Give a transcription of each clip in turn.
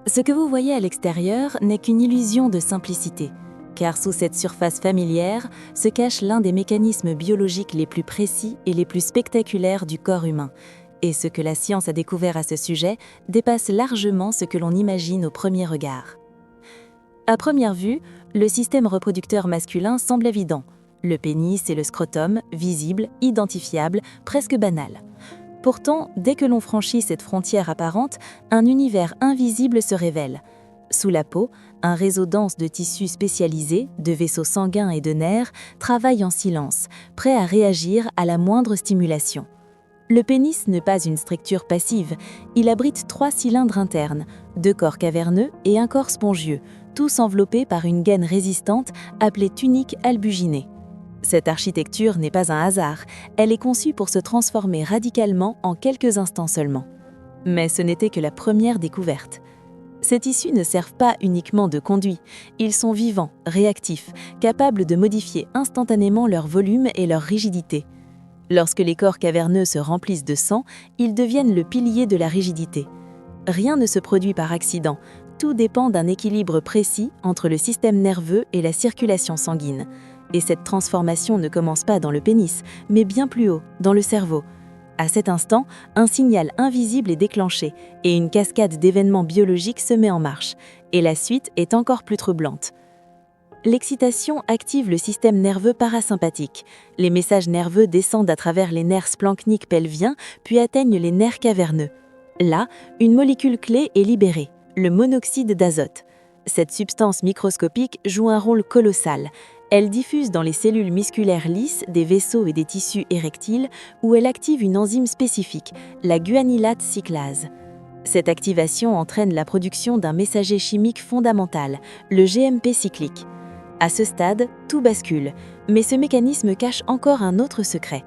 Ce que vous voyez à l'extérieur n'est qu'une illusion de simplicité, car sous cette surface familière se cache l'un des mécanismes biologiques les plus précis et les plus spectaculaires du corps humain. Et ce que la science a découvert à ce sujet dépasse largement ce que l'on imagine au premier regard. À première vue, le système reproducteur masculin semble évident. Le pénis et le scrotum, visibles, identifiables, presque banals. Pourtant, dès que l'on franchit cette frontière apparente, un univers invisible se révèle. Sous la peau, un réseau dense de tissus spécialisés, de vaisseaux sanguins et de nerfs, travaille en silence, prêt à réagir à la moindre stimulation. Le pénis n'est pas une structure passive, il abrite 3 cylindres internes, 2 corps caverneux et un corps spongieux, tous enveloppés par une gaine résistante appelée tunique albuginée. Cette architecture n'est pas un hasard, elle est conçue pour se transformer radicalement en quelques instants seulement. Mais ce n'était que la première découverte. Ces tissus ne servent pas uniquement de conduit, ils sont vivants, réactifs, capables de modifier instantanément leur volume et leur rigidité. Lorsque les corps caverneux se remplissent de sang, ils deviennent le pilier de la rigidité. Rien ne se produit par accident, tout dépend d'un équilibre précis entre le système nerveux et la circulation sanguine. Et cette transformation ne commence pas dans le pénis, mais bien plus haut, dans le cerveau. À cet instant, un signal invisible est déclenché et une cascade d'événements biologiques se met en marche. Et la suite est encore plus troublante. L'excitation active le système nerveux parasympathique. Les messages nerveux descendent à travers les nerfs splanchniques pelviens, puis atteignent les nerfs caverneux. Là, une molécule clé est libérée, le monoxyde d'azote. Cette substance microscopique joue un rôle colossal. Elle diffuse dans les cellules musculaires lisses des vaisseaux et des tissus érectiles où elle active une enzyme spécifique, la guanylate cyclase. Cette activation entraîne la production d'un messager chimique fondamental, le GMP cyclique. À ce stade, tout bascule, mais ce mécanisme cache encore un autre secret.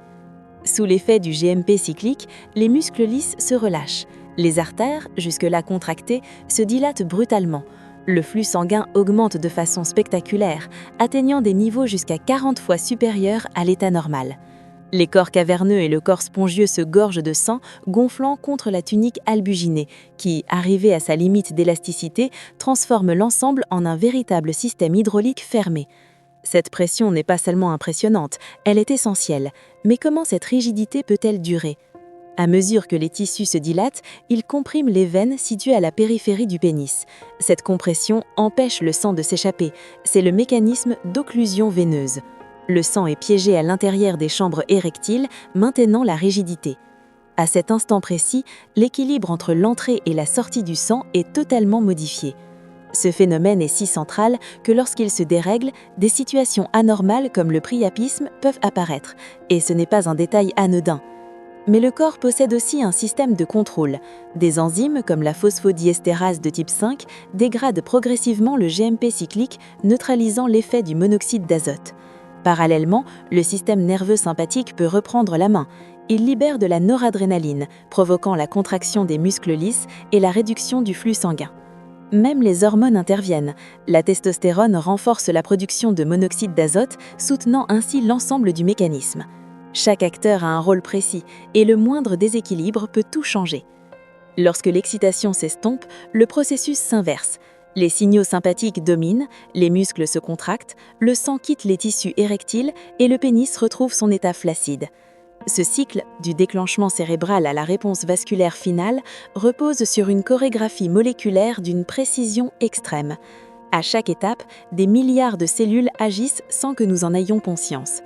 Sous l'effet du GMP cyclique, les muscles lisses se relâchent. Les artères, jusque-là contractées, se dilatent brutalement. Le flux sanguin augmente de façon spectaculaire, atteignant des niveaux jusqu'à 40 fois supérieurs à l'état normal. Les corps caverneux et le corps spongieux se gorgent de sang, gonflant contre la tunique albuginée, qui, arrivée à sa limite d'élasticité, transforme l'ensemble en un véritable système hydraulique fermé. Cette pression n'est pas seulement impressionnante, elle est essentielle. Mais comment cette rigidité peut-elle durer ? À mesure que les tissus se dilatent, ils compriment les veines situées à la périphérie du pénis. Cette compression empêche le sang de s'échapper. C'est le mécanisme d'occlusion veineuse. Le sang est piégé à l'intérieur des chambres érectiles, maintenant la rigidité. À cet instant précis, l'équilibre entre l'entrée et la sortie du sang est totalement modifié. Ce phénomène est si central que lorsqu'il se dérègle, des situations anormales comme le priapisme peuvent apparaître. Et ce n'est pas un détail anodin. Mais le corps possède aussi un système de contrôle. Des enzymes comme la phosphodiestérase de type 5 dégradent progressivement le GMP cyclique, neutralisant l'effet du monoxyde d'azote. Parallèlement, le système nerveux sympathique peut reprendre la main. Il libère de la noradrénaline, provoquant la contraction des muscles lisses et la réduction du flux sanguin. Même les hormones interviennent. La testostérone renforce la production de monoxyde d'azote, soutenant ainsi l'ensemble du mécanisme. Chaque acteur a un rôle précis et le moindre déséquilibre peut tout changer. Lorsque l'excitation s'estompe, le processus s'inverse. Les signaux sympathiques dominent, les muscles se contractent, le sang quitte les tissus érectiles et le pénis retrouve son état flaccide. Ce cycle, du déclenchement cérébral à la réponse vasculaire finale, repose sur une chorégraphie moléculaire d'une précision extrême. À chaque étape, des milliards de cellules agissent sans que nous en ayons conscience.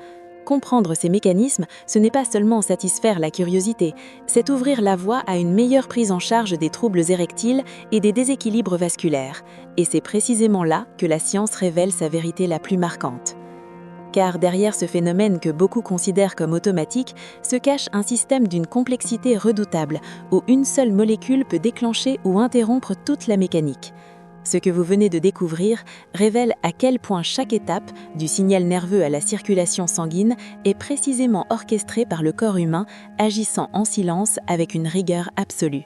Comprendre ces mécanismes, ce n'est pas seulement satisfaire la curiosité, c'est ouvrir la voie à une meilleure prise en charge des troubles érectiles et des déséquilibres vasculaires. Et c'est précisément là que la science révèle sa vérité la plus marquante. Car derrière ce phénomène que beaucoup considèrent comme automatique, se cache un système d'une complexité redoutable, où une seule molécule peut déclencher ou interrompre toute la mécanique. Ce que vous venez de découvrir révèle à quel point chaque étape, du signal nerveux à la circulation sanguine, est précisément orchestrée par le corps humain, agissant en silence avec une rigueur absolue.